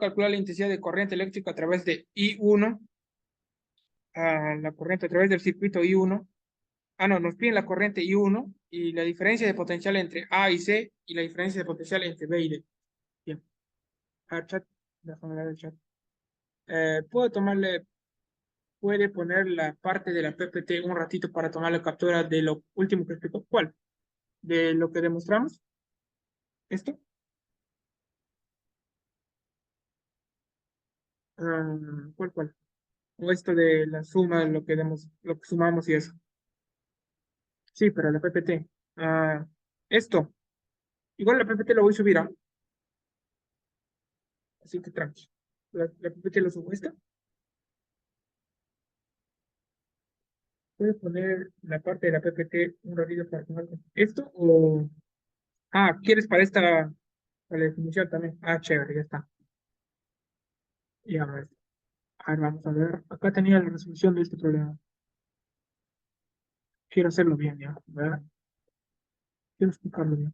calcular la intensidad de corriente eléctrica a través de I1, la corriente a través del circuito I1. No, nos piden la corriente I1 y la diferencia de potencial entre A y C y la diferencia de potencial entre B y D. Bien. Chat, déjame ver el chat. Puede poner la parte de la PPT un ratito para tomar la captura de lo último que explicó. ¿Cuál? ¿De lo que demostramos? ¿Esto? ¿Cuál? O esto de la suma, lo que sumamos y eso. Sí, pero la PPT. Ah, esto. Igual la PPT lo voy a subir, ¿ah? Así que tranqui. La PPT lo subo. ¿Esta? ¿Puedes poner la parte de la PPT un ratito para tomar esto? O. ¿Quieres para la definición también? Chévere, ya está. Ya, a ver, vamos a ver. Acá tenía la resolución de este problema. Quiero hacerlo bien, ya. A ver, quiero explicarlo bien.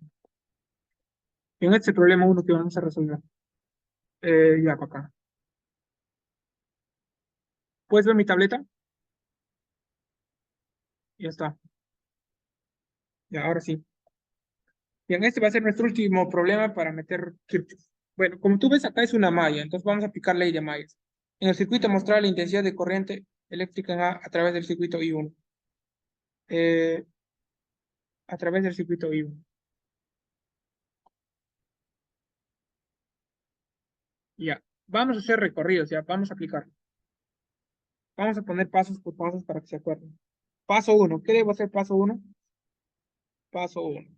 En este problema uno que vamos a resolver. Ya, para acá. ¿Puedes ver mi tableta? Ya está. Ya, ahora sí. Bien, este va a ser nuestro último problema para meter Kirchhoff. Bueno, como tú ves, acá es una malla, entonces vamos a aplicar ley de mallas. En el circuito mostrar la intensidad de corriente eléctrica en a través del circuito I1. Eh, a través del circuito I1. Ya, vamos a hacer recorridos, ya, vamos a aplicar. Vamos a poner pasos por pasos para que se acuerden. Paso 1, ¿qué debo hacer paso 1? Paso 1.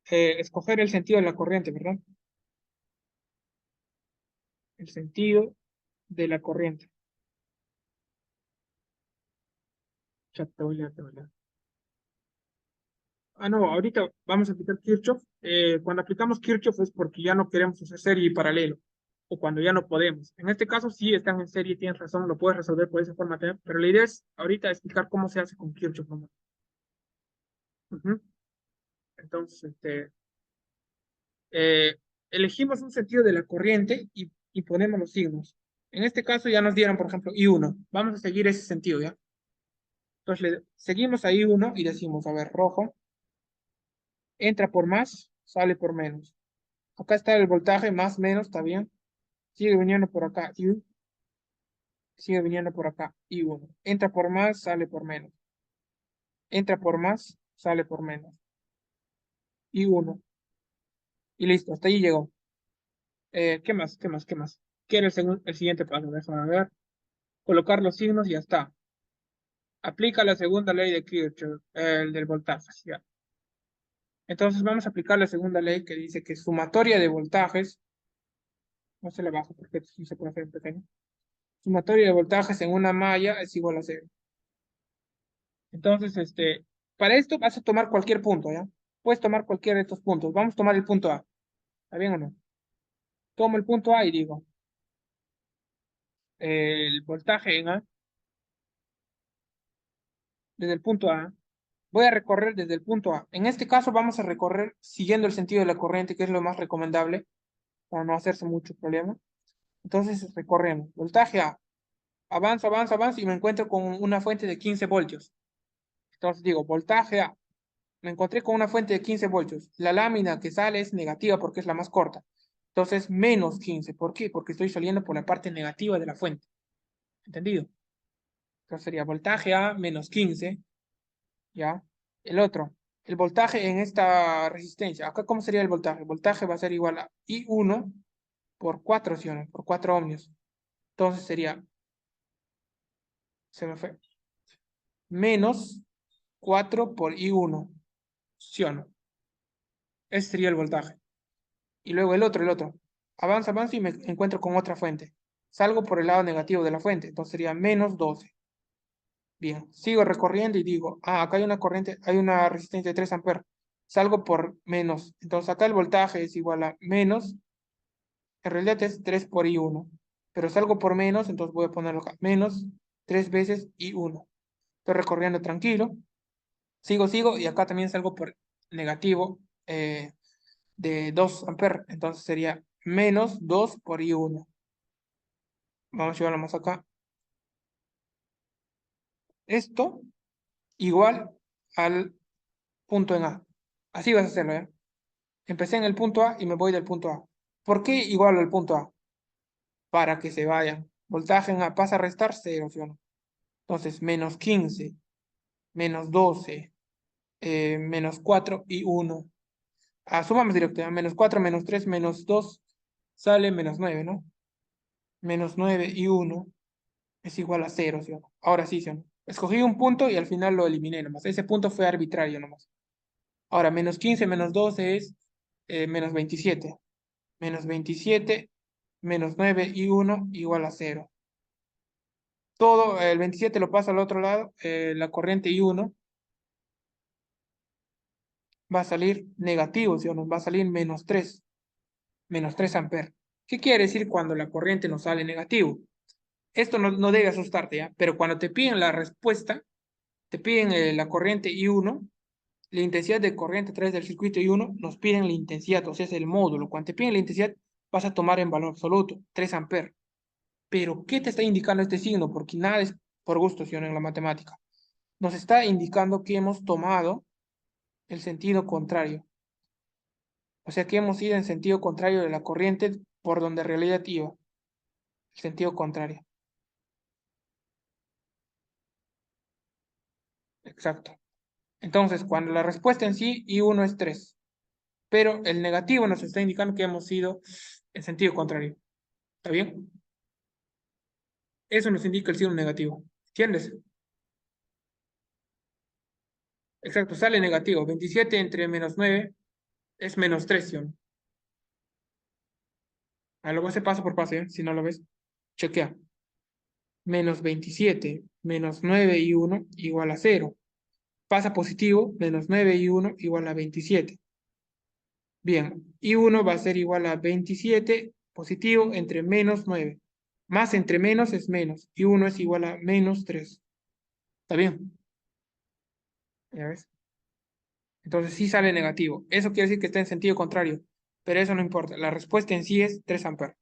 Escoger el sentido de la corriente, ¿verdad? El sentido de la corriente. Ya te voy a leer, te voy a leer. No, ahorita vamos a aplicar Kirchhoff. Cuando aplicamos Kirchhoff es porque ya no queremos hacer serie y paralelo, o cuando ya no podemos. En este caso sí están en serie, tienes razón, lo puedes resolver por esa forma, pero la idea es ahorita explicar cómo se hace con Kirchhoff nomás. Ujú. Entonces, eh, elegimos un sentido de la corriente y ponemos los signos. En este caso ya nos dieron, por ejemplo, I1. Vamos a seguir ese sentido, ¿ya? Entonces seguimos a I1 y decimos, a ver, rojo, entra por más, sale por menos. Acá está el voltaje, más, menos, está bien. Sigue viniendo por acá, sigue viniendo por acá, I1. Entra por más, sale por menos. Entra por más, sale por menos. I1. Y listo, hasta ahí llegó. ¿Qué más? ¿Qué más? ¿Qué más? ¿Qué era el siguiente paso? Déjame ver. Colocar los signos y ya está. Aplica la segunda ley de Kirchhoff, el del voltaje. Ya. Entonces vamos a aplicar la segunda ley que dice que sumatoria de voltajes, no se le bajo porque sí se puede hacer en pequeño, sumatoria de voltajes en una malla es igual a cero. Entonces, para esto vas a tomar cualquier punto, ¿ya? Puedes tomar cualquiera de estos puntos. Vamos a tomar el punto A. ¿Está bien o no? Tomo el punto A y digo, el voltaje en A, desde el punto A, voy a recorrer desde el punto A. En este caso vamos a recorrer siguiendo el sentido de la corriente, que es lo más recomendable, para no hacerse mucho problema. Entonces recorremos. Voltaje A. Avanzo, avanzo, avanzo y me encuentro con una fuente de 15 voltios. Entonces digo, voltaje A. Me encontré con una fuente de 15 voltios. La lámina que sale es negativa porque es la más corta. Entonces, menos 15. ¿Por qué? Porque estoy saliendo por la parte negativa de la fuente. ¿Entendido? Entonces sería voltaje A menos 15. ¿Ya? El otro, el voltaje en esta resistencia. Acá, ¿cómo sería el voltaje? El voltaje va a ser igual a I1 por 4, ¿sí o no? Por 4 ohmios. Entonces sería, se me fue, menos 4 por I1, ¿sí o no? Ese sería el voltaje. Y luego el otro. Avanza, avanza y me encuentro con otra fuente. Salgo por el lado negativo de la fuente, entonces sería menos 12. Bien, sigo recorriendo y digo, acá hay una corriente, hay una resistencia de 3 amperes. Salgo por menos. Entonces acá el voltaje es igual a menos, en realidad es 3 por I1. Pero salgo por menos, entonces voy a ponerlo acá. Menos 3 veces I1. Estoy recorriendo tranquilo. Sigo y acá también salgo por negativo de 2 amperes. Entonces sería menos 2 por I1. Vamos a llevarlo más acá. Esto igual al punto en A. Así vas a hacerlo, ¿ya? Empecé en el punto A y me voy del punto A. ¿Por qué igual al punto A? Para que se vayan. Voltaje en A pasa a restar 0, ¿sí o no? Entonces, menos 15, menos 12, menos 4 y 1. Sumamos directo, ¿ya? Menos 4, menos 3, menos 2, sale menos 9, ¿no? Menos 9 y 1 es igual a 0, ¿sí o no? Ahora sí, ¿sí o no? Escogí un punto y al final lo eliminé nomás. Ese punto fue arbitrario nomás. Ahora, menos 15 menos 12 es menos 27. Menos 27, menos 9 y 1 igual a 0. Todo, el 27 lo paso al otro lado, la corriente I1 va a salir negativo, ¿sí o no? Va a salir menos 3 amperes. ¿Qué quiere decir cuando la corriente nos sale negativo? Esto no debe asustarte, ¿ya? Pero cuando te piden la respuesta, te piden la corriente I1, la intensidad de corriente a través del circuito I1, nos piden la intensidad, o sea, es el módulo. Cuando te piden la intensidad, vas a tomar en valor absoluto, 3 amperes. Pero, ¿qué te está indicando este signo? Porque nada es por gusto, ¿sí o no? En la matemática. Nos está indicando que hemos tomado el sentido contrario. O sea, que hemos ido en sentido contrario de la corriente por donde en realidad iba. El sentido contrario. Exacto. Entonces, cuando la respuesta en sí, I1 es 3, pero el negativo nos está indicando que hemos ido en sentido contrario. ¿Está bien? Eso nos indica el signo negativo. ¿Entiendes? Exacto, sale negativo. 27 entre menos 9 es menos 3, ¿sí o no? Lo voy a hacer paso por paso, ¿ya? Si no lo ves, chequea. Menos 27 menos 9 y 1 igual a 0. Pasa positivo, menos 9 y 1 igual a 27. Bien, y 1 va a ser igual a 27 positivo entre menos 9. Más entre menos es menos, y 1 es igual a menos 3. ¿Está bien? ¿Ya ves? Entonces sí sale negativo. Eso quiere decir que está en sentido contrario, pero eso no importa. La respuesta en sí es 3 amperes.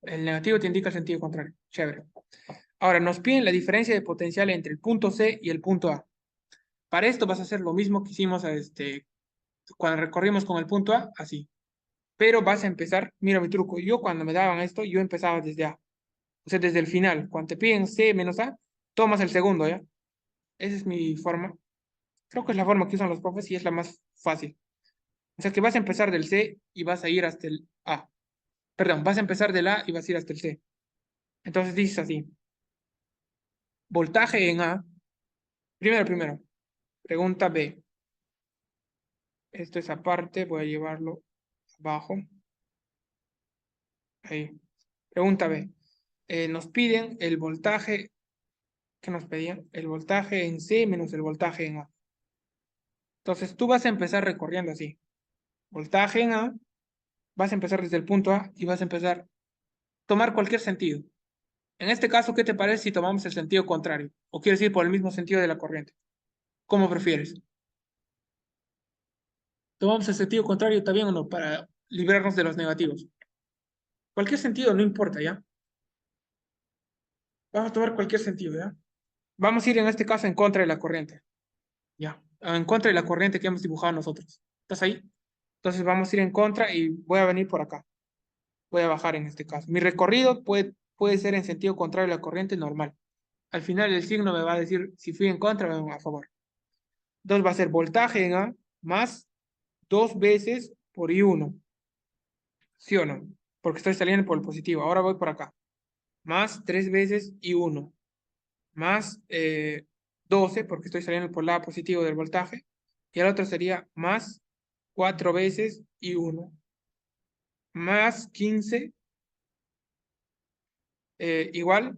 El negativo te indica el sentido contrario. Chévere. Ahora, nos piden la diferencia de potencial entre el punto C y el punto A. Para esto vas a hacer lo mismo que hicimos cuando recorrimos con el punto A, así. Pero vas a empezar, mira mi truco, yo cuando me daban esto, yo empezaba desde A, o sea, desde el final. Cuando te piden C menos A, tomas el segundo, ¿ya? Esa es mi forma. Creo que es la forma que usan los profes y es la más fácil. O sea, que vas a empezar del C y vas a ir hasta el A. Perdón, vas a empezar del A y vas a ir hasta el C. Entonces dices así, voltaje en A, primero, pregunta B. Esto es aparte, voy a llevarlo abajo. Ahí. Pregunta B. Nos piden el voltaje, ¿qué nos pedían? El voltaje en C menos el voltaje en A. Entonces tú vas a empezar recorriendo así. Voltaje en A, vas a empezar desde el punto A y vas a empezar a tomar cualquier sentido. En este caso, ¿qué te parece si tomamos el sentido contrario? ¿O quieres ir por el mismo sentido de la corriente? ¿Cómo prefieres? ¿Tomamos el sentido contrario, está bien o no? Para librarnos de los negativos. Cualquier sentido, no importa, ¿ya? Vamos a tomar cualquier sentido, ¿ya? Vamos a ir en este caso en contra de la corriente. Ya, en contra de la corriente que hemos dibujado nosotros. ¿Estás ahí? Entonces vamos a ir en contra y voy a venir por acá. Voy a bajar en este caso. Mi recorrido puede ser en sentido contrario a la corriente normal. Al final el signo me va a decir si fui en contra o a favor. Entonces va a ser voltaje en A más 2 veces por I1. ¿Sí o no? Porque estoy saliendo por el positivo. Ahora voy por acá. Más 3 veces I1. Más 12, porque estoy saliendo por el lado positivo del voltaje. Y el otro sería más 4 veces I1. Más 15 igual.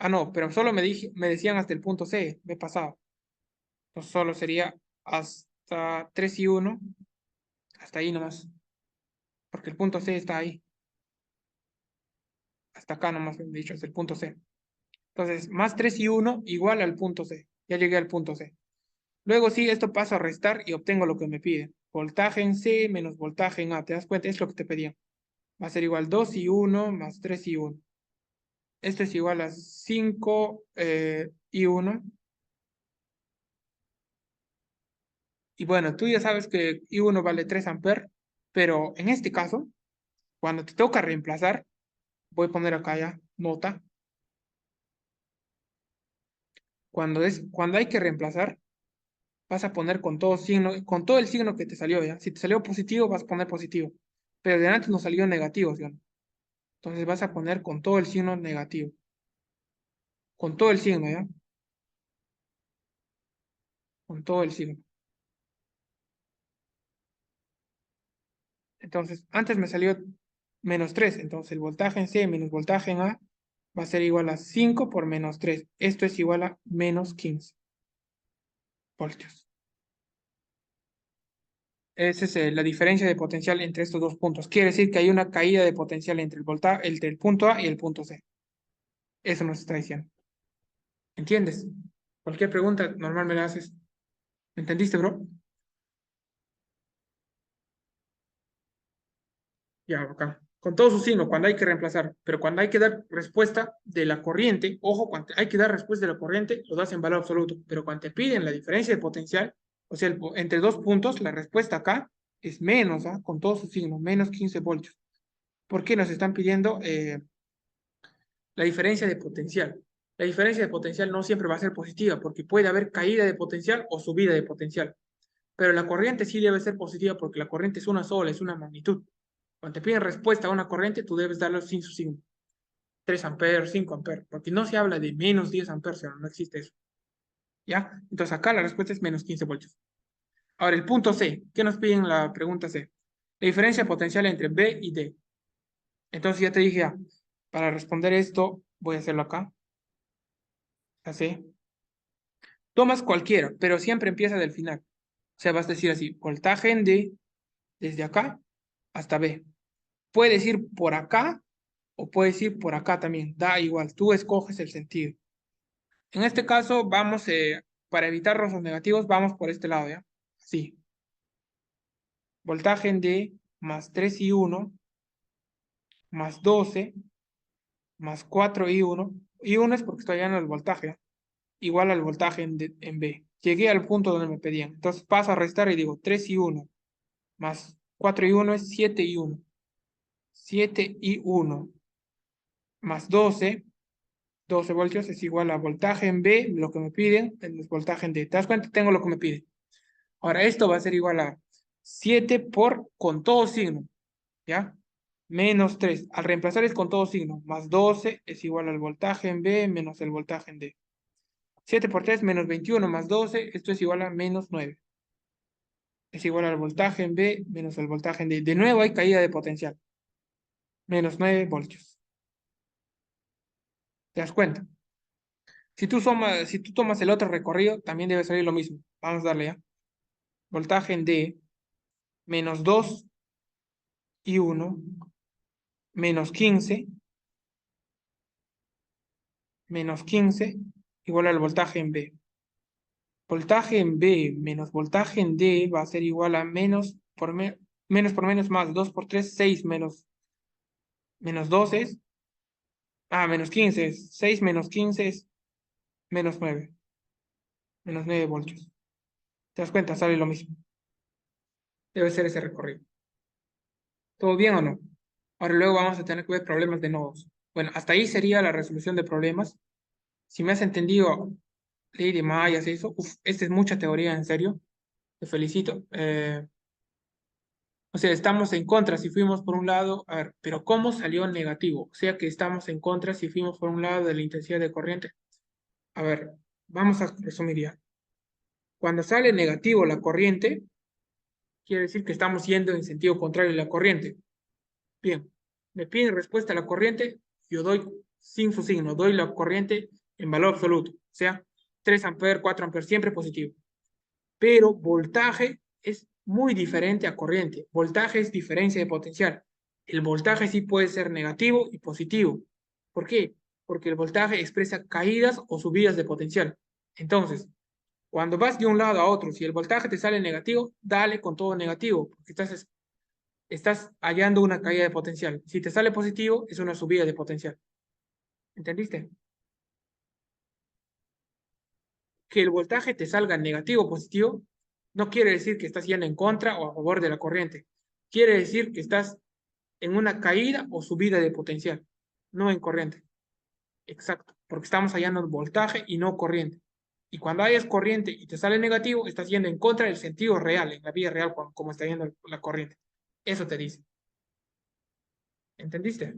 No, pero solo me decían hasta el punto C, me he pasado. Entonces solo sería hasta 3 y 1, hasta ahí nomás, porque el punto C está ahí, hasta acá nomás, me he dicho, hasta el punto C. Entonces, más 3 y 1 igual al punto C. Ya llegué al punto C. Luego sí, esto paso a restar y obtengo lo que me pide. voltaje en C menos voltaje en A. ¿Te das cuenta? Es lo que te pedían. Va a ser igual 2I1 más 3I1. Esto es igual a 5I1. Y bueno, tú ya sabes que I1 vale 3 amperes, pero en este caso, cuando te toca reemplazar, voy a poner acá ya, nota. Cuando hay que reemplazar, vas a poner con todo signo, con todo el signo que te salió, ¿ya? Si te salió positivo, vas a poner positivo. Pero de antes nos salió negativo, ¿sí o no? Entonces vas a poner con todo el signo negativo. Con todo el signo, ¿ya? Con todo el signo. Entonces, antes me salió -3. Entonces, el voltaje en C menos voltaje en A va a ser igual a 5 por -3. Esto es igual a -15 voltios. Esa es la diferencia de potencial entre estos dos puntos. Quiere decir que hay una caída de potencial entre el punto A y el punto C. Eso nos está diciendo. ¿Entiendes? Cualquier pregunta, normal me la haces. ¿Entendiste, bro? Ya, acá. Con todo su signo, cuando hay que reemplazar, pero cuando hay que dar respuesta de la corriente, ojo, cuando hay que dar respuesta de la corriente, lo das en valor absoluto, pero cuando te piden la diferencia de potencial, o sea, entre dos puntos, la respuesta acá es menos, ¿ah? Con todo su signo, menos 15 voltios. ¿Por qué nos están pidiendo la diferencia de potencial? La diferencia de potencial no siempre va a ser positiva, porque puede haber caída de potencial o subida de potencial, pero la corriente sí debe ser positiva porque la corriente es una sola, es una magnitud. Cuando te piden respuesta a una corriente, tú debes darlo sin su signo. 3 amperes, 5 amperes, porque no se habla de menos 10 amperes, no existe eso. ¿Ya? Entonces acá la respuesta es menos 15 voltios. Ahora, el punto C. ¿Qué nos piden en la pregunta C? La diferencia potencial entre B y D. Entonces ya te dije, ya, para responder esto, voy a hacerlo acá. Así. Tomas cualquiera, pero siempre empieza del final. O sea, vas a decir así, voltaje en D, desde acá hasta B. Puedes ir por acá o puedes ir por acá también. Da igual, tú escoges el sentido. En este caso, vamos, para evitar los negativos, vamos por este lado, ¿ya? Sí. Voltaje en D más 3I1 más 12 más 4I1. I1 es porque estoy en el voltaje, ¿ya? Igual al voltaje en B. Llegué al punto donde me pedían. Entonces paso a restar y digo 3I1 más 4I1 es 7I1. 7I1 más 12 voltios es igual a voltaje en B, lo que me piden, el voltaje en D. ¿Te das cuenta? Tengo lo que me piden. Ahora, esto va a ser igual a 7 por con todo signo, ¿ya? Menos 3. Al reemplazar es con todo signo. Más 12 es igual al voltaje en B menos el voltaje en D. 7 por 3 menos 21 más 12. Esto es igual a menos 9. Es igual al voltaje en B menos el voltaje en D. De nuevo hay caída de potencial. Menos 9 voltios. ¿Te das cuenta? Si tú tomas el otro recorrido, también debe salir lo mismo. Vamos a darle ya. Voltaje en D menos 2 y 1 menos 15 igual al voltaje en B. Voltaje en B menos voltaje en D va a ser igual a menos por menos más 2 por 3 6 menos 12 es, menos 15 es 6 menos 15 es menos 9 voltios. ¿Te das cuenta? Sale lo mismo. Debe ser ese recorrido. ¿Todo bien o no? Ahora luego vamos a tener que ver problemas de nodos. Bueno, hasta ahí sería la resolución de problemas. Si me has entendido ley de mallas y eso, esta es mucha teoría, en serio. Te felicito. O sea, estamos en contra si fuimos por un lado, a ver, pero ¿cómo salió negativo? O sea que estamos en contra si fuimos por un lado de la intensidad de corriente. A ver, vamos a resumir ya. Cuando sale negativo la corriente, quiere decir que estamos yendo en sentido contrario de la corriente. Bien, me piden respuesta a la corriente, yo doy sin su signo, doy la corriente en valor absoluto, o sea, 3 amperes, 4 amperes, siempre positivo. Pero voltaje es muy diferente a corriente. Voltaje es diferencia de potencial. El voltaje sí puede ser negativo y positivo. ¿Por qué? Porque el voltaje expresa caídas o subidas de potencial. Entonces, Cuando vas de un lado a otro, si el voltaje te sale negativo, dale con todo negativo, porque estás hallando una caída de potencial. Si te sale positivo, es una subida de potencial. ¿Entendiste? Que el voltaje te salga negativo o positivo, no quiere decir que estás yendo en contra o a favor de la corriente. Quiere decir que estás en una caída o subida de potencial, no en corriente. Exacto, porque estamos hallando voltaje y no corriente. Y cuando hayas corriente y te sale negativo, estás yendo en contra del sentido real, en la vida real, como está yendo la corriente. Eso te dice. ¿Entendiste?